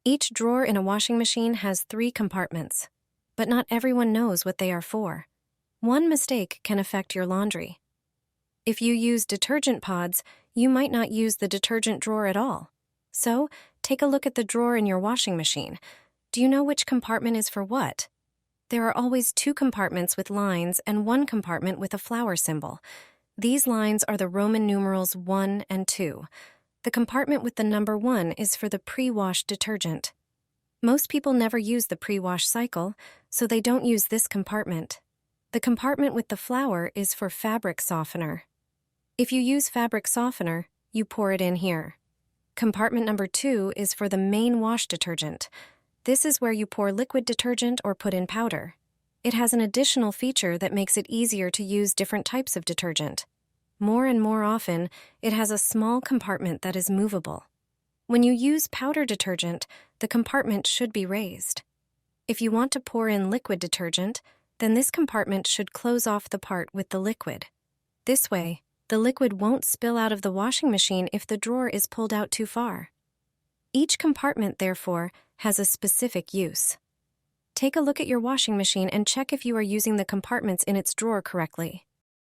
Each drawer in a washing machine has 3 compartments, but not everyone knows what they are for. One mistake can affect your laundry. If you use detergent pods, you might not use the detergent drawer at all. So, take a look at the drawer in your washing machine. Do you know which compartment is for what? There are always 2 compartments with lines and 1 compartment with a flower symbol. These lines are the Roman numerals 1 and 2. The compartment with the number 1 is for the pre-washed detergent. Most people never use the pre-wash cycle, so they don't use this compartment. The compartment with the flower is for fabric softener. If you use fabric softener, you pour it in here. Compartment number 2 is for the main wash detergent. This is where you pour liquid detergent or put in powder. It has an additional feature that makes it easier to use different types of detergent. More and more often, it has a small compartment that is movable. When you use powder detergent, the compartment should be raised. If you want to pour in liquid detergent, then this compartment should close off the part with the liquid. This way, the liquid won't spill out of the washing machine if the drawer is pulled out too far. Each compartment, therefore, has a specific use. Take a look at your washing machine and check if you are using the compartments in its drawer correctly.